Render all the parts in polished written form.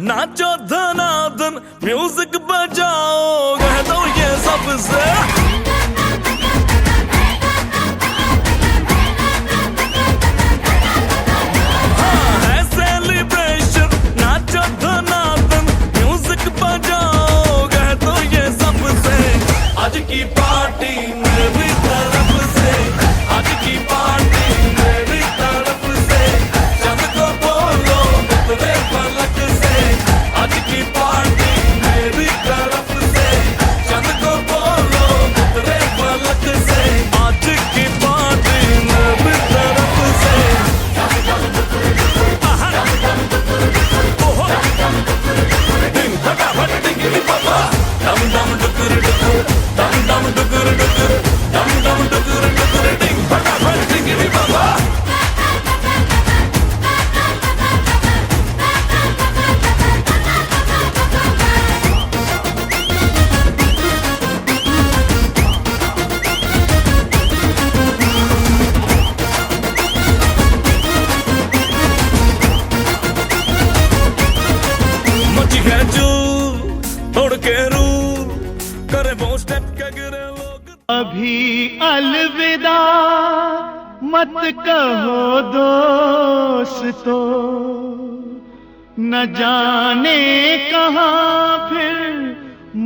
नाचो धनाधन music बजाओ कह दो ये सबसे हाँ है सेलिब्रेशन नाचो धनाधन म्यूजिक बजाओ कह दो ये सबसे आज की पार्टी मेरी तरफ से आज की पार्टी मेरी तरफ से चंद को बोलो उतरे फलक से आज की पार्टी मेरी तरफ से चंद को बोलो उतरे फलक से आज की पार्टी मेरी तरफ से दिन फटाफट टिंगिरी पापा डम डम डुकुर डुकुर डम डम डुकुर डुकुर डम डम डुकुर डुकुर डिंग फटाफट टिंगिरी पापा मची है जो तोड़ के रूल करे वो स्टेप के गिरे लोग अभी अलविदा मत कहो दोस्तों, न जाने कहाँ फिर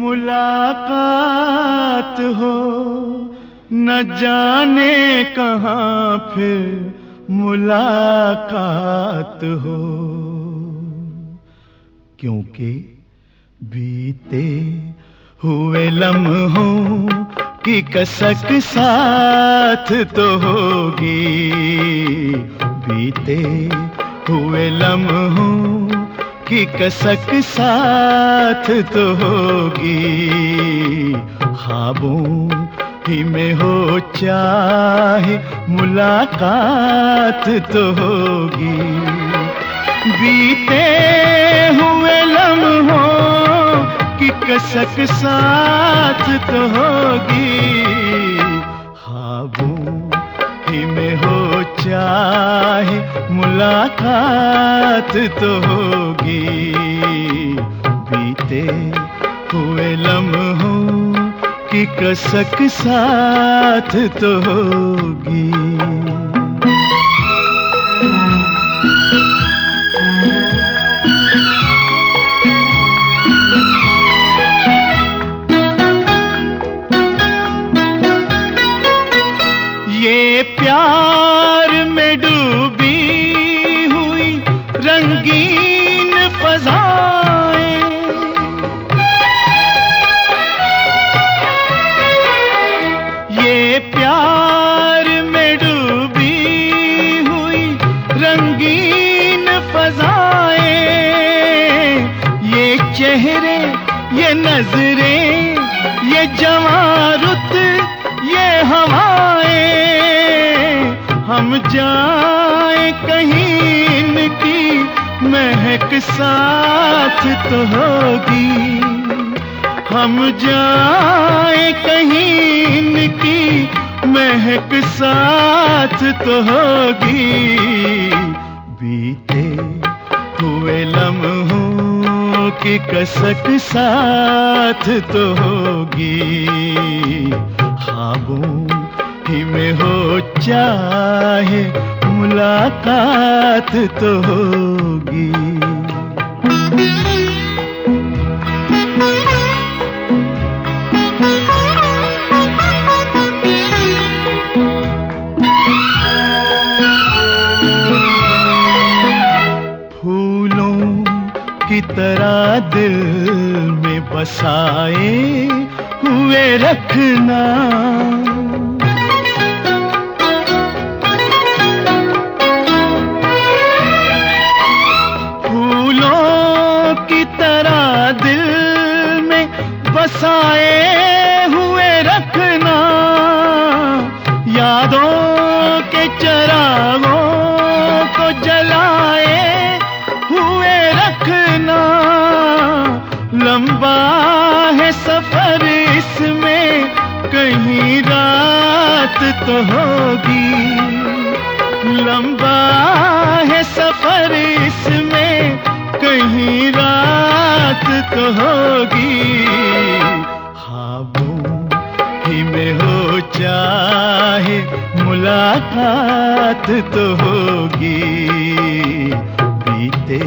मुलाकात हो, न जाने कहाँ फिर मुलाकात हो, क्योंकि बीते हुए लम्हों की कसक साथ तो होगी, बीते हुए लम्हों की कसक साथ तो होगी, ख्वाबों ही में हो चाहे मुलाकात तो होगी, बीते हुए लम्हों की कसक साथ तो होगी, ख्वाबों ही में हो चाहे मुलाकात तो होगी, बीते हुए लम्हों की कसक साथ तो होगी। ये प्यार में डूबी हुई रंगीन फज़ाएं, ये प्यार में डूबी हुई रंगीन फज़ाएं, ये चेहरे ये नजरें ये जवां रुत ये हवाएं, हम जाए कहीं इनकी महक साथ तो होगी, हम जाए कहीं इनकी महक साथ तो होगी, बीते हुए लम्हों की कसक साथ तो होगी, ख्वाबों ही में हो चाहे मुलाकात तो होगी। फूलों की तरह दिल में बसाए हुए रखना, फूलों की तरह दिल में बसाए हुए रखना, यादों के चिरागों को जलाए हुए रखना। लंबा है सफर इसमें, कहीं रात तो होगी। लंबा है सफर इसमें, कहीं रात तो होगी। ख्वाबों ही में हो चाहे मुलाकात तो होगी। बीते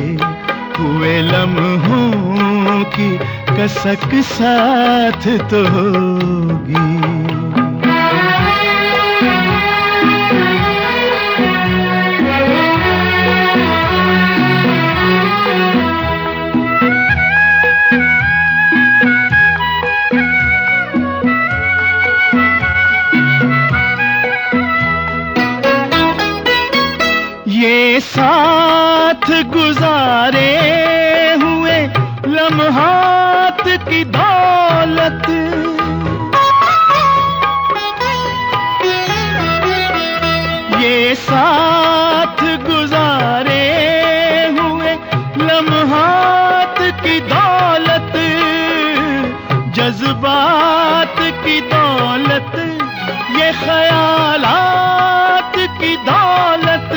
हुए लम्हों की कसक साथ तो होगी। ये साथ गुजारे हुए लम्हात की दौलत, ये साथ गुजारे हुए लम्हात की दौलत, जज्बात की दौलत, ये ख्यालात की दौलत।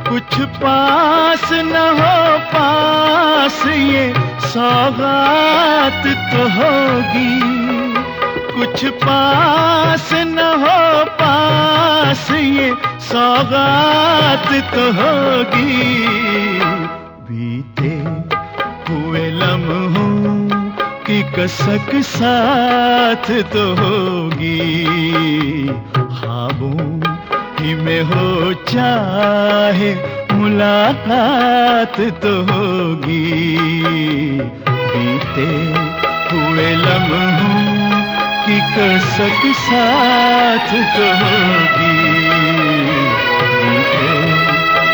कुछ पास न हो पास ये सौगात तो होगी। कुछ पास न हो पास ये सौगात तो होगी। बीते हुए लम्हों की कसक साथ तो होगी। ख्वाबों ही में हो चाहे मुलाकात तो होगी। बीते हुए लम्हों की कसक साथ तो होगी। बीते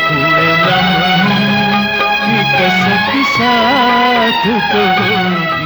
हुए लम्हों की कसक साथ तो होगी।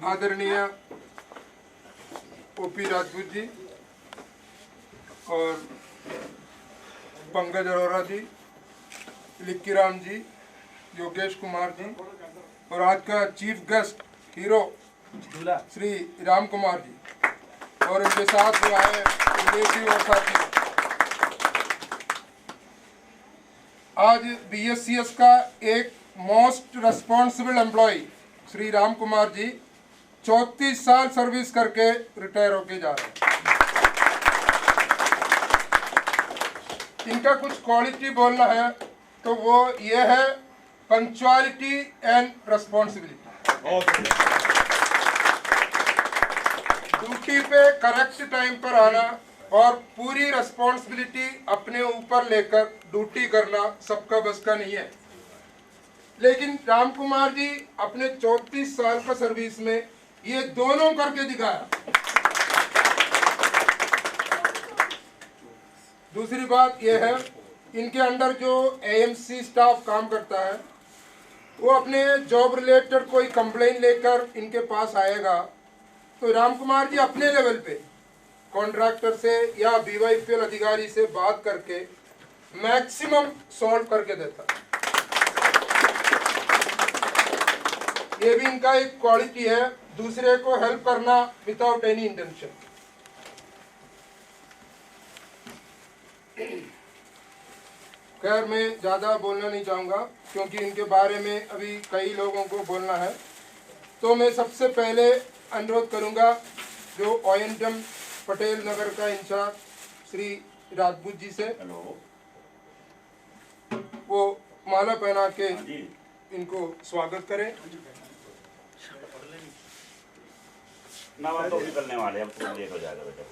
आदरणीय ओपी राजपूत जी और पंकज अरोरा जी, लिक्कीराम जी, योगेश कुमार जी और आज का chief guest hero Shri Ram Kumar ji और इनके साथ जो आए विदेशी और साथी। आज BSCS का एक most responsible employ Shri Ram Kumar ji 34 साल सर्विस करके रिटायर होके जा रहे हैं। इनका कुछ क्वालिटी बोलना है तो वो ये है पंक्चुअलिटी एंड रिस्पॉन्सिबिलिटी। ड्यूटी पे करेक्ट टाइम पर आना और पूरी रिस्पॉन्सिबिलिटी अपने ऊपर लेकर ड्यूटी करना सबका बस का नहीं है। लेकिन राम कुमार जी अपने 34 साल का सर्विस में ये दोनों करके दिखाया। दूसरी बात यह है, इनके अंडर जो एएमसी स्टाफ काम करता है वो अपने जॉब रिलेटेड कोई कंप्लेन लेकर इनके पास आएगा तो राम कुमार जी अपने लेवल पे कॉन्ट्रैक्टर से या बीवाईपीएल अधिकारी से बात करके मैक्सिमम सॉल्व करके देता है। ये भी इनका एक क्वालिटी है, दूसरे को हेल्प करना विदाउट एनी इंटेंशन। खैर मैं ज़्यादा बोलना नहीं चाहूँगा क्योंकि इनके बारे में अभी कई लोगों को बोलना है। तो मैं सबसे पहले अनुरोध करूँगा जो ओएनडीएम पटेल नगर का इंचार्ज श्री राजपूत जी से, वो माला पहना के इनको स्वागत करें। ना बात तो भी करने वाले, अब तुम लेट हो जाएगा बेटा।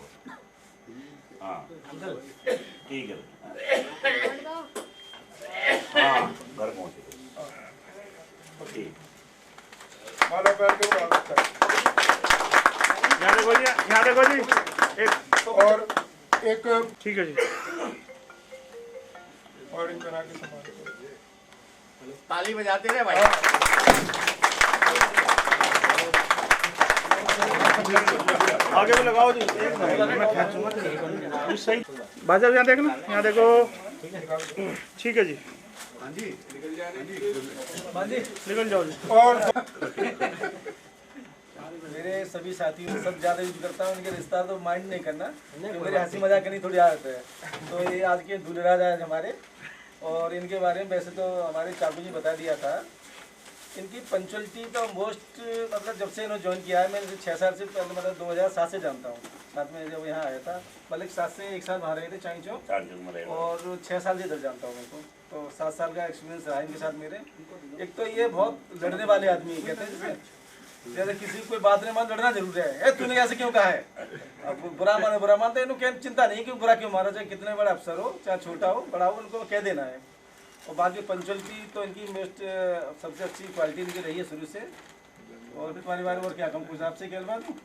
हाँ ठीक है। हाँ घर पहुँचे ठीक। माला पहन के स्वागत करें। यहाँ देखो जी, यहाँ देखो जी, एक और एक ठीक है जी, और इन बना के संभाल ताली बजाते रहे भाई। आगे भी लगाओ जी, मैं खींचूंगा जी सही। बाजा यहाँ देखना, यहाँ देखो, ठीक है जी, निकल जाओ जी। और मेरे सभी साथी सब ज्यादा यूज करता हूँ, उनके रिश्ता तो माइंड नहीं करना, मेरी हंसी मजाक करनी थोड़ी आदत है। तो ये आज के दूल्हे आज हमारे, और इनके बारे में वैसे तो हमारे चाकू जी बता दिया था। इनकी पंचुअलिटी तो मोस्ट, मतलब जब से इन्होंने ज्वाइन किया है, मैं इनसे 6 साल से पहले, मतलब 2007 से जानता हूँ। साथ में जब यहाँ आया था, मतलब 7 से 1 साल वहाँ रहे थे चाई चौक, और 6 साल से इधर जानता हूँ मैं तो 7 साल का एक्सपीरियंस रहा इनके साथ मेरे। एक तो ये बहुत लड़ने वाले आदमी कहते हैं, जैसे किसी को कोई बात नहीं मान, लड़ना जरूर है। तूने ऐसे क्यों कहा है, अब बुरा माने बुरा मानते, इनको क्या चिंता नहीं कि बुरा क्यों मारा, चाहे कितने बड़ा अफसर हो चाहे छोटा हो बड़ा हो, उनको कह देना है। और बाकी पंचुअलिटी तो इनकी मोस्ट सबसे अच्छी क्वालिटी इनकी रही है शुरू से। और तुम्हारे बारे में और क्या कहूँ, कुछ आपसे कहलवा दूँ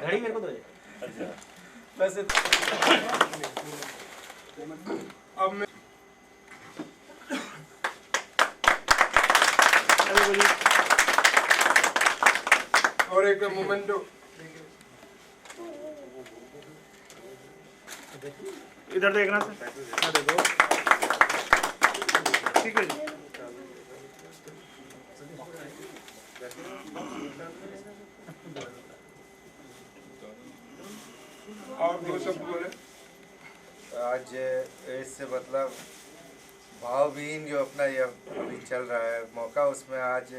घड़ी मेरे को दो वैसे। अब मैं और एक मोमेंटो इधर देखना सर, यहाँ देखो, ठीक है जी। और दो शब्द बोले। आज इससे मतलब भावहीन जो अपना ये अभी चल रहा है मौका, उसमें आज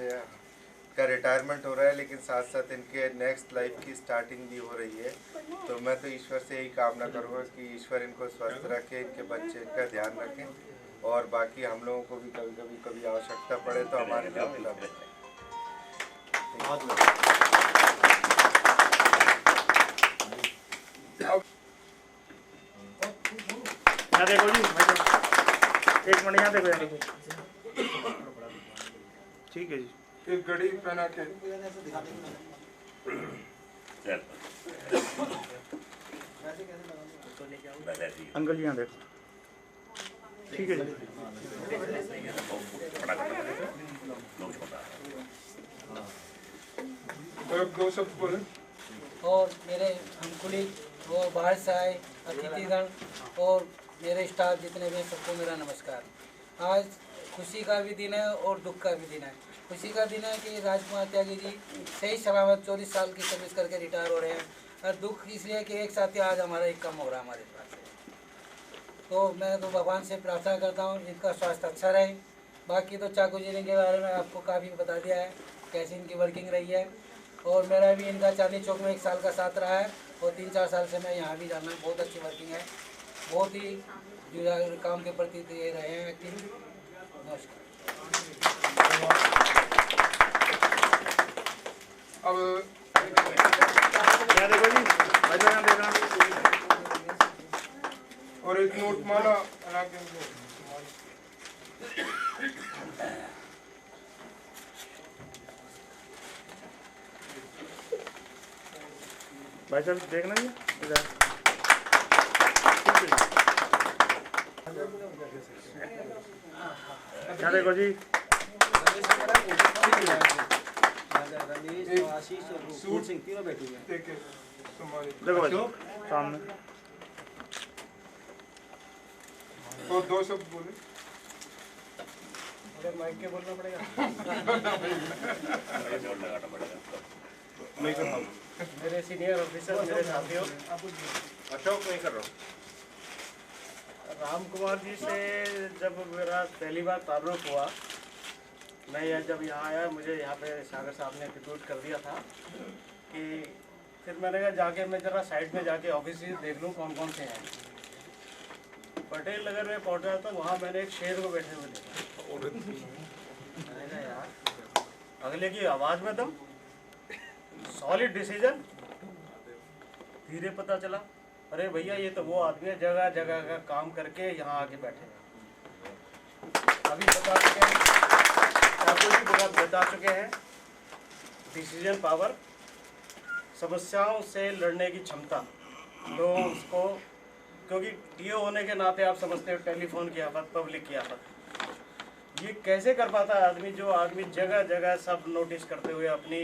का रिटायरमेंट हो रहा है, लेकिन साथ साथ इनके नेक्स्ट लाइफ की स्टार्टिंग भी हो रही है। तो मैं तो ईश्वर से यही कामना करूँगा कि ईश्वर इनको स्वस्थ रखे, इनके बच्चे का ध्यान रखें, और बाकी हम लोगों को भी कभी आवश्यकता पड़े तो हमारे लिए उपलब्ध है। यहाँ देखो जी, एक मिनट यहाँ देखो, यहाँ देखो, ठीक है जी। एक घड़ी पहना के अंकल जी यहाँ देखो, ठीक है जी। और दो शब्द बोले। और मेरे अनुकूली और बाहर से आए अतिथिगण और मेरे स्टाफ जितने भी हैं, सबको मेरा नमस्कार। आज खुशी का भी दिन है और दुख का भी दिन है। खुशी का दिन है कि राजकुमार त्यागी जी सही सलामत 24 साल की सर्विस करके रिटायर हो रहे हैं, और दुख इसलिए कि एक साथी आज हमारा एक कम हो रहा है हमारे पास से। तो मैं तो भगवान से प्रार्थना करता हूँ इनका स्वास्थ्य अच्छा रहे। बाकी तो चाकू जी के बारे में आपको काफ़ी बता दिया है कैसी इनकी वर्किंग रही है, और मेरा भी इनका चांदनी चौक में 1 साल का साथ रहा है, और 3-4 साल से मैं यहाँ भी जाना। बहुत अच्छी वर्किंग है, बहुत ही जुड़ा काम के प्रति ये रहे हैं एक्टिव। नमस्कार। अब यहाँ देखो जी, भाई साहब यहाँ देखना। और एक नोट माला बना के भाई साहब देखना जी इधर। यहाँ देखो जी, रमेश और आशीष और सूट सिंह तीनों बैठे हुए हैं। देखे सम्मानित। देखो भाई सामने। और दो शब्द बोले। माइक के बोलना पड़ेगा। मेरे सीनियर ऑफिसर, मेरे साथियों, अशोक नहीं कर रहा हूँ। राम कुमार जी से जब मेरा पहली बार ताल्लुक हुआ, मैं जब यहाँ आया, मुझे यहाँ पे सागर साहब ने इंट्रोड्यूस कर दिया था कि फिर मैंने कहा जाके मैं ज़रा साइड में जाके ऑफिस देख लूँ कौन कौन से हैं। पटेल नगर में पहुँचा तो वहाँ मैंने एक शेर को बैठे हुए देखा। मैंने कहा यार, अगले की आवाज़ में दम, सॉलिड डिसीजन। धीरे पता चला, अरे भैया ये तो वो आदमी है जगह जगह का काम करके यहाँ आके बैठे हैं। अभी बता चुके हैं, बता चुके हैं, डिसीजन पावर, समस्याओं से लड़ने की क्षमता, लोगों उसको, क्योंकि टीओ होने के नाते आप समझते हो टेलीफोन की आफत, पब्लिक की आफत, ये कैसे कर पाता है आदमी, जो आदमी जगह जगह सब नोटिस करते हुए अपनी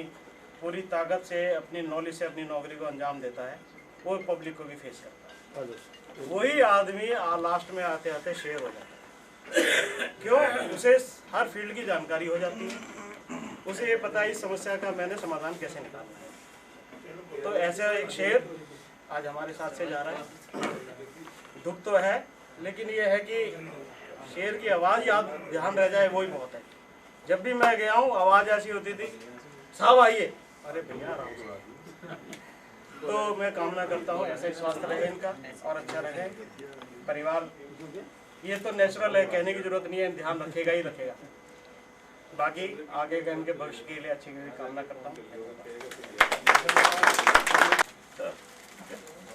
पूरी ताकत से, अपनी नॉलेज से अपनी नौकरी को अंजाम देता है, वो पब्लिक को भी फेस करता है। वही आदमी लास्ट में आते आते शेर हो जाता है। क्यों? उसे हर फील्ड की जानकारी हो जाती है, उसे ये पता है इस समस्या का मैंने समाधान कैसे निकालना है। तो ऐसा एक शेर आज हमारे साथ से जा रहा है। दुख तो है, लेकिन ये है कि शेर की आवाज़ याद ध्यान रह जाए, वही बहुत है। जब भी मैं गया हूँ आवाज़ ऐसी होती थी, साहब आइए, अरे भैया आराम से। तो मैं कामना करता हूँ ऐसे स्वास्थ्य रहे इनका और अच्छा रहे परिवार। ये तो नेचुरल है, कहने की जरूरत नहीं है, ध्यान रखेगा ही रखेगा। बाकी आगे का इनके भविष्य के लिए अच्छी कामना करता हूँ।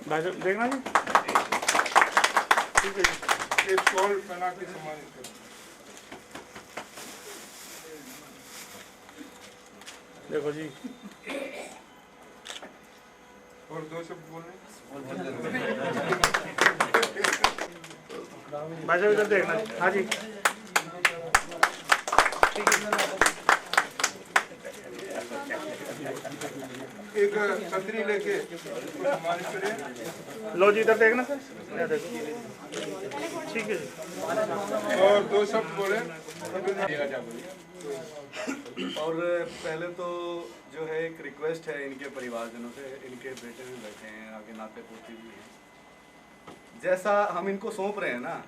भाई साहब देखना जी, ठीक है जी। एक शॉल बना के सम्मानित करें। देखो जी, और दो शब्द बोले। भाई साहब इधर देखना। हाँ जी, एक छतरी लेके उसको सम्मानित करें। लो जी इधर देखना सर, यहाँ देखो, ठीक है जी। और दो शब्द बोले। और पहले तो जो है एक रिक्वेस्ट है इनके परिवारजनों से, इनके बेटे भी बैठे हैं, आगे नाते पोती भी हैं, जैसा हम इनको सौंप रहे हैं ना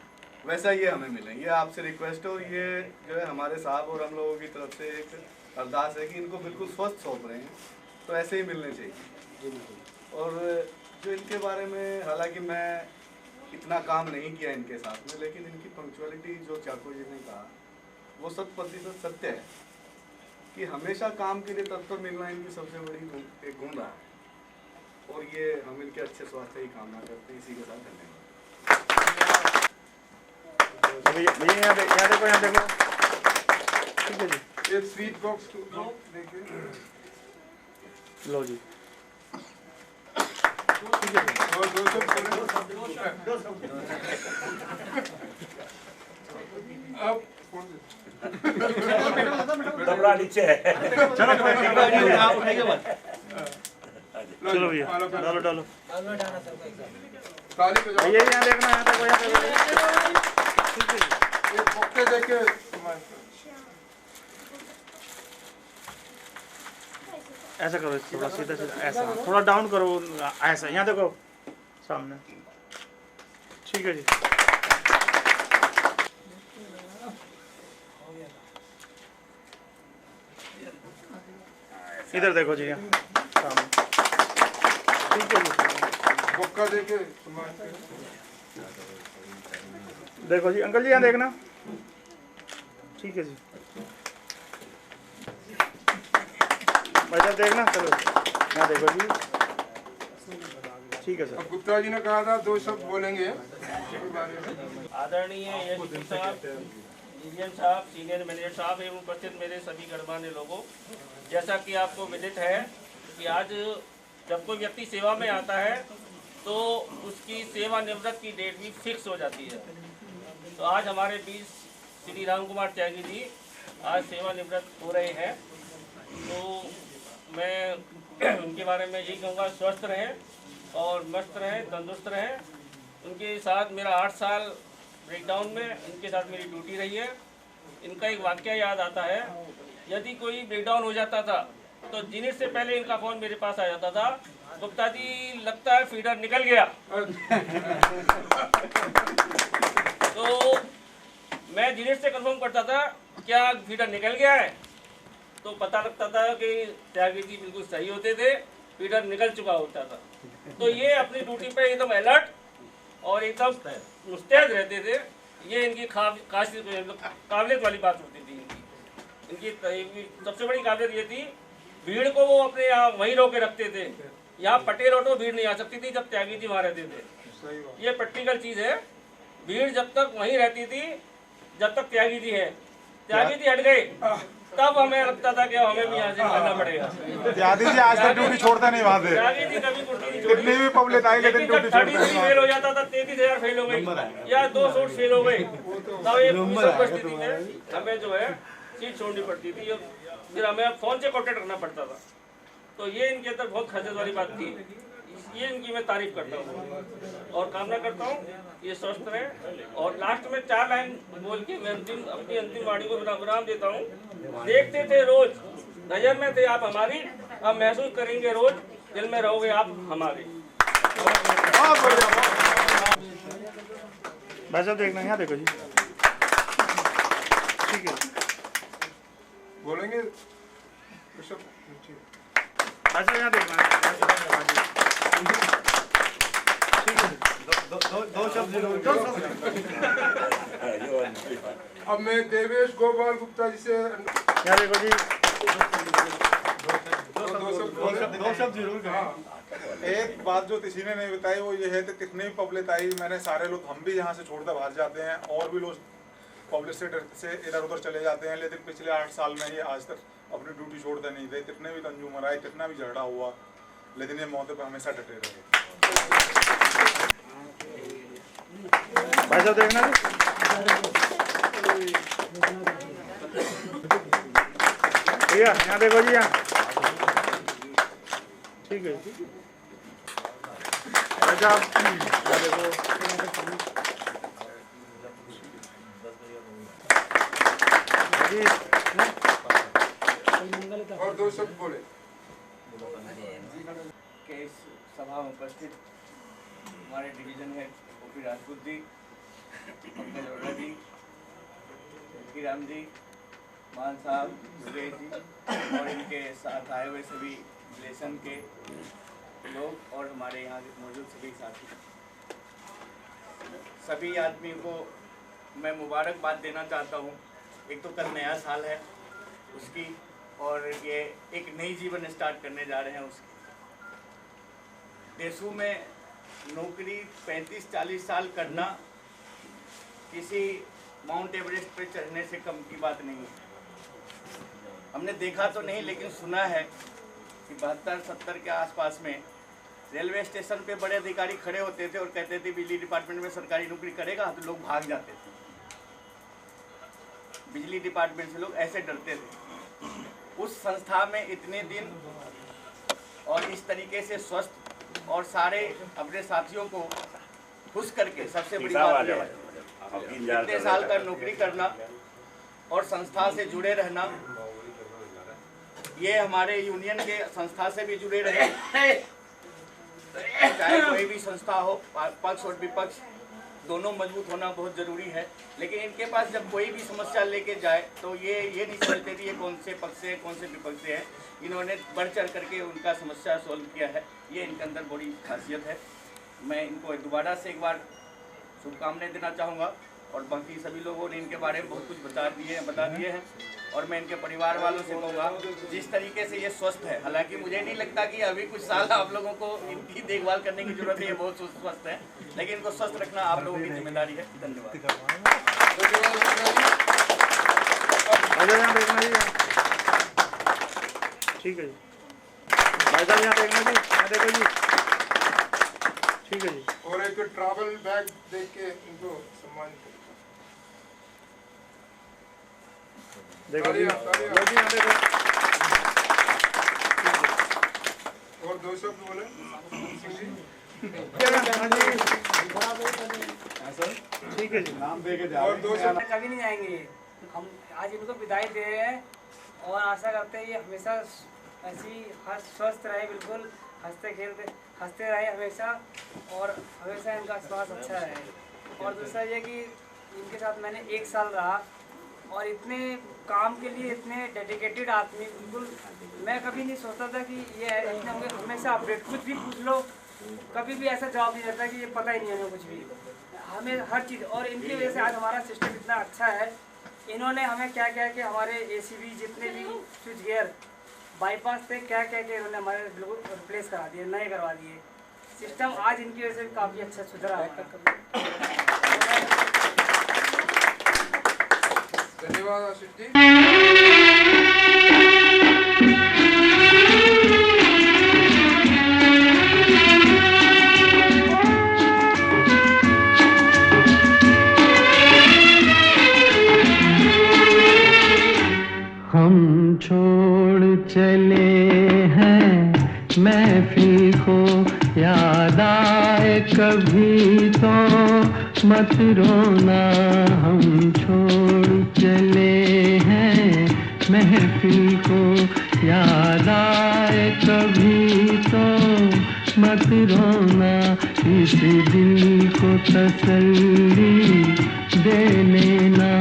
वैसा ये हमें मिले। ये आपसे रिक्वेस्ट हो, ये जो है हमारे साहब और हम लोगों की तरफ से एक अरदास है कि इनको बिल्कुल स्वस्थ सौंप रहे हैं, तो ऐसे ही मिलने चाहिए। और जो इनके बारे में, हालांकि मैं इतना काम नहीं किया इनके साथ में, लेकिन इनकी पंक्चुअलिटी जो चाको जी ने कहा वो 100% सत्य है कि हमेशा काम के लिए तत्पर मिलना इनकी सबसे बड़ी एक गुण रहा है। और ये हम इनके अच्छे स्वास्थ्य की कामना करते हैं। इसी के साथ धन्यवाद। भैया यहाँ देखो, यहाँ देखो, ठीक है जी। एक स्वीट बॉक्स देखिए। लो जी, ठीक है। और दो शब्द बोले। अब फोन दे। कपड़ा नीचे है। चलो भैया, डालो डालो। ताली बजाओ। भैया यहाँ देखना, यहाँ देखो, यहाँ देखो, ठीक है जी। एक बुक्के देके सम्मानित करें। ऐसा करो, थोड़ा सीधा सीधा, ऐसा थोड़ा डाउन करो, ऐसा, यहाँ देखो सामने, ठीक है जी। इधर देखो जी, यहाँ सामने, ठीक है जी। बुक्का देके सम्मानित करें। देखो जी, अंकल जी यहाँ देखना, ठीक है जी। भाई साहब देखना, चलो। यहाँ देखो जी, ठीक है सर। अब गुप्ता जी ने कहा था 2 शब्द बोलेंगे इसके बारे में। आदरणीय एसपी साहब, डीजीएम साहब, सीनियर मैनेजर साहब एवं उपस्थित मेरे सभी गणमान्य लोगों, जैसा कि आपको विदित है कि आज जब कोई व्यक्ति सेवा में आता है तो उसकी सेवानिवृत्त की डेट भी फिक्स हो जाती है। तो आज हमारे बीच श्री राम कुमार त्यागी जी आज सेवानिवृत्त हो रहे हैं। तो मैं उनके बारे में यही कहूँगा, स्वस्थ रहें और मस्त रहें, तंदुरुस्त रहें। उनके साथ मेरा 8 साल ब्रेकडाउन में इनके साथ मेरी ड्यूटी रही है। इनका एक वाकया याद आता है, यदि कोई ब्रेकडाउन हो जाता था तो जिन्हें से पहले इनका फ़ोन मेरे पास आ जाता था, गुप्ता जी लगता है फीडर निकल गया। तो मैं जिन्हें से कंफर्म करता था क्या फीडर निकल गया है, तो पता लगता था कि त्यागी जी बिल्कुल सही होते थे, फीडर निकल चुका होता था। तो ये अपनी ड्यूटी पे एकदम अलर्ट और एकदम मुस्तैद रहते थे। ये इनकी काबिलियत वाली बात होती थी। इनकी सबसे बड़ी काबिलियत ये थी, भीड़ को वो अपने यहाँ वहीं रोके रखते थे। यहाँ पटेल ऑटो भीड़ नहीं आ सकती थी जब त्यागी जी वहाँ रहते थे। ये प्रैक्टिकल चीज़ है। भीड़ जब तक वहीं रहती थी जब तक त्यागी जी है। त्यागी जी हट गए तब हमें लगता था कि हमें भी यहाँ से भागना पड़ेगा। त्यागी जी आज तक ड्यूटी छोड़ता नहीं वहाँ से। त्यागी जी कभी कुर्सी नहीं छोड़ी। कितनी भी पब्लिक आई लेकिन ड्यूटी छोड़ता नहीं। फेल हो जाता था, 33,000 फेल हो गई या 2 सूट फेल हो गए, तब एक परिस्थिति में हमें जो है सीट छोड़नी पड़ती थी। फिर हमें फ़ोन से कॉन्टेक्ट करना पड़ता था। तो ये इनके अंदर बहुत खासियत वाली बात थी। ये इनकी मैं तारीफ करता हूँ और कामना करता हूँ ये स्वस्थ रहे। और लास्ट में 4 लाइन बोल के मैं अपनी अंतिम वाणी को विराम देता हूँ। देखते थे रोज, नजर में थे आप हमारी, अब महसूस करेंगे रोज, दिल में रहोगे आप हमारे। भाई साहब देखना, यहाँ देखो जी, ठीक है बोलेंगे भाई साहब, यहाँ देखना। दो शब्द। अब मैं देवेश गोपाल गुप्ता जी से यहाँ देखो जी, दो शब्द जरूर। एक बात जो किसी ने नहीं बताई वो ये है कि कितनी भी पब्लिक आई, मैंने सारे लोग, हम भी यहाँ से छोड़कर बाहर जाते हैं और भी लोग पब्लिक से इधर उधर चले जाते हैं, लेकिन पिछले 8 साल में ये आज तक अपनी ड्यूटी छोड़ते नहीं थे। कितने भी कंज्यूमर आए, कितना भी झगड़ा हुआ, लेकिन ये मौके पर हमेशा डटे रहे। भाई साहब देखना, भैया यहाँ देखो जी, यहाँ ठीक है भाई साहब, यहाँ देखो जी। और 2 शब्द बोले। के इस सभा में उपस्थित हमारे division head OP Rajput ji, Pankaj Arora जी, राम जी, मान साहब, सुरेश जी और इनके साथ आए हुए सभी रिलेशन के लोग और हमारे यहाँ मौजूद सभी साथी, सभी आदमियों को मैं मुबारकबाद देना चाहता हूँ। एक तो कल नया साल है उसकी, और ये एक नई जीवन स्टार्ट करने जा रहे हैं उसकी। देशों में नौकरी 35-40 साल करना किसी माउंट एवरेस्ट पे चढ़ने से कम की बात नहीं है। हमने देखा तो नहीं लेकिन सुना है कि 72-70 के आसपास में रेलवे स्टेशन पे बड़े अधिकारी खड़े होते थे और कहते थे बिजली डिपार्टमेंट में सरकारी नौकरी करेगा, तो लोग भाग जाते थे। बिजली डिपार्टमेंट से लोग ऐसे डरते थे। उस संस्था में इतने दिन और इस तरीके से स्वस्थ और सारे अपने साथियों को खुश करके, सबसे बड़ी बात यह है इतने साल का नौकरी करना और संस्था से जुड़े रहना। ये हमारे यूनियन के संस्था से भी जुड़े रहे, चाहे कोई भी संस्था हो, पक्ष और विपक्ष दोनों मजबूत होना बहुत ज़रूरी है। लेकिन इनके पास जब कोई भी समस्या लेके जाए तो ये नहीं समझते थे ये कौन से पक्ष से है कौन से विपक्ष से है। इन्होंने बढ़ चढ़ करके उनका समस्या सॉल्व किया है, ये इनके अंदर बड़ी खासियत है। मैं इनको दोबारा से एक बार शुभकामनाएं देना चाहूँगा और बाकी सभी लोगों ने इनके बारे में बहुत कुछ बता दिए हैं। और मैं इनके परिवार वालों से कहूँगा जिस तरीके से ये स्वस्थ है, हालांकि मुझे नहीं लगता कि अभी कुछ साल आप लोगों को इनकी देखभाल करने की जरूरत है, ये बहुत स्वस्थ है, लेकिन इनको स्वस्थ रखना आप लोगों की जिम्मेदारी है। धन्यवाद। ठीक है जी, भाई साहब यहाँ देखना जी, यहाँ देखो जी। ठीक है जी। और एक ट्रैवल बैग देख के इनको सम्मानित करें। देखो जी, तालियां, तालियां। लो जी, यहाँ देखो। और दो शब्द बोले ठीक है जी, नाम दे के और दो शब्द कभी नहीं जाएंगे हम, आज इनको विदाई दे रहे हैं और आशा करते हैं ये हमेशा ऐसी स्वस्थ रहे, बिल्कुल हंसते रहे हमेशा, और हमेशा इनका स्वास्थ्य अच्छा रहे। और दूसरा ये कि इनके साथ मैंने 1 साल रहा और इतने काम के लिए इतने डेडिकेटेड आदमी, बिल्कुल मैं कभी नहीं सोचता था कि ये इतने होंगे। हमेशा अपडेट, कुछ भी पूछ लो, कभी भी ऐसा जवाब नहीं रहता कि ये पता ही नहीं है हमें कुछ भी, हमें हर चीज़। और इनकी वजह से आज हमारा सिस्टम इतना अच्छा है। इन्होंने हमें क्या क्या कि हमारे ACB जितने भी स्विच गियर बाईपास थे, क्या क्या कि इन्होंने हमारे बिल्कुल रिप्लेस करा दिए, नए करवा दिए। सिस्टम आज इनकी वजह से काफ़ी अच्छा सुधरा है। धन्यवाद आशीष जी। हम छोड़ चले हैं महफिल को, याद आए कभी तो मत रोना। हम छोड़ चले हैं महफिल को, याद आए कभी तो मत रोना। इस दिल को तसल्ली दे लेना,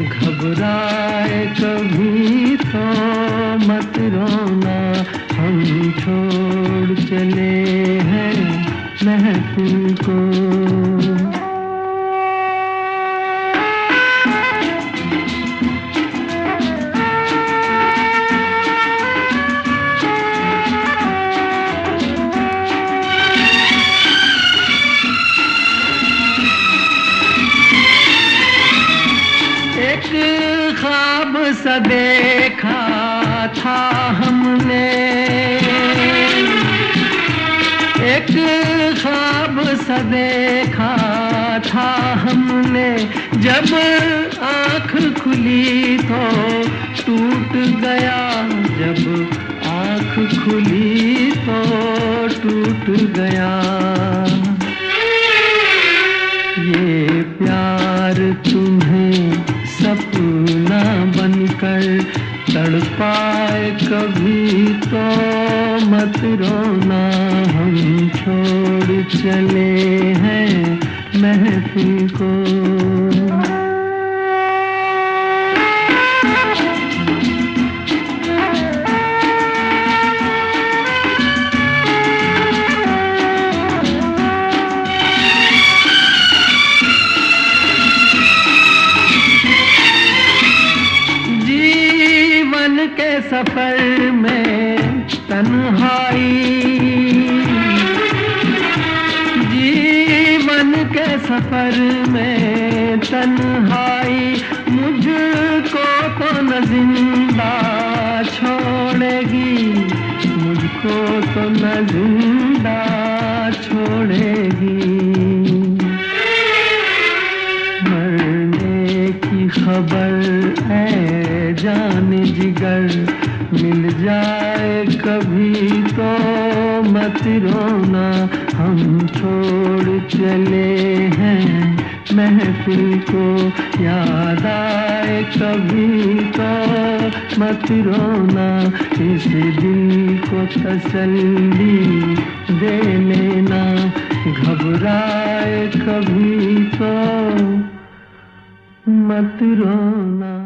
घबराए कभी तो मत रोना। हम छोड़ चले हैं महफिल को। ख्वाब सा देखा था हमने, एक ख्वाब सा देखा था हमने। जब आँख खुली तो टूट गया, जब आँख खुली तो टूट गया। ये प्यार तुम्हें सपना बनकर तड़पाए कभी तो मत रोना। हम छोड़ चले हैं महफिल को। सफर में तन्हाई, जीवन के सफर में तन्हाई, मुझको तो न जिंदा छोड़ेगी, मुझको तो न जिंदा छोड़ेगी। मरने की खबर है जान जिगर, मिल जाए कभी तो मत रोना। हम छोड़ चले हैं महफिल को, याद आए कभी तो मत रोना। इस दिल को तसल्ली दे लेना, घबराए कभी तो मत रोना।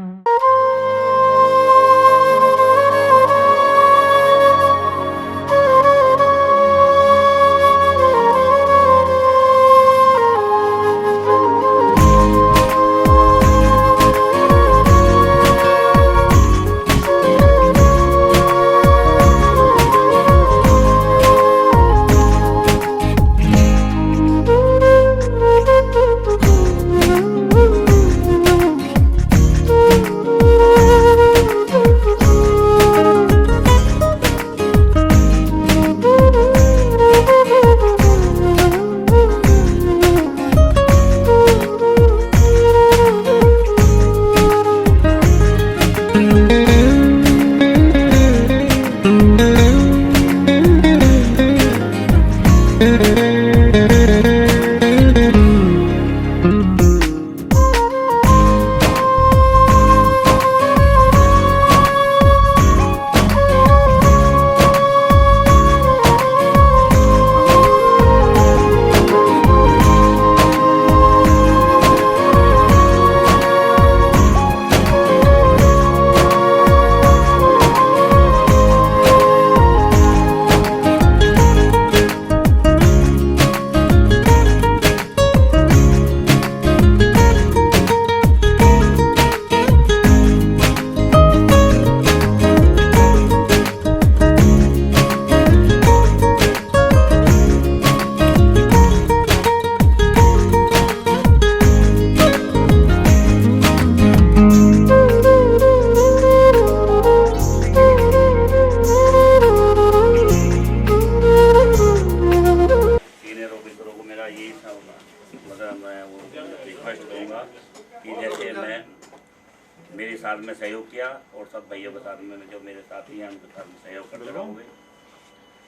मेरे साथ में सहयोग किया और सब भाइयों के साथ में जो मेरे साथी हैं उनके साथ में सहयोग करते रहोगे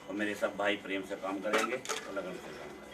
और मेरे सब भाई प्रेम से काम करेंगे और लगन से काम करेंगे।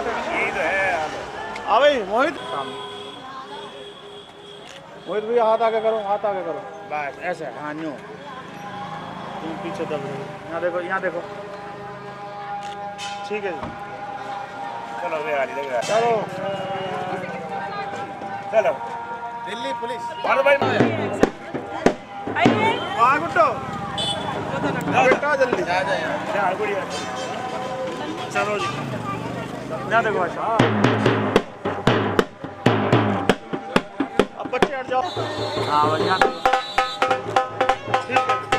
यही तो है। हाँ भाई मोहित, मोहित भैया हाथ आगे करो, हाथ आगे करो, बस ऐसे। हाँ न्यू तुम पीछे दब रहे हो। यहाँ देखो, यहाँ देखो। ठीक है जी, चलो चलो चलो। दिल्ली पुलिस भाई हाँ गुड्डो बेटा जल्दी चलो जी। यहाँ देखो अच्छा, अब बच्चे हट जाओ। हाँ भैया ठीक है।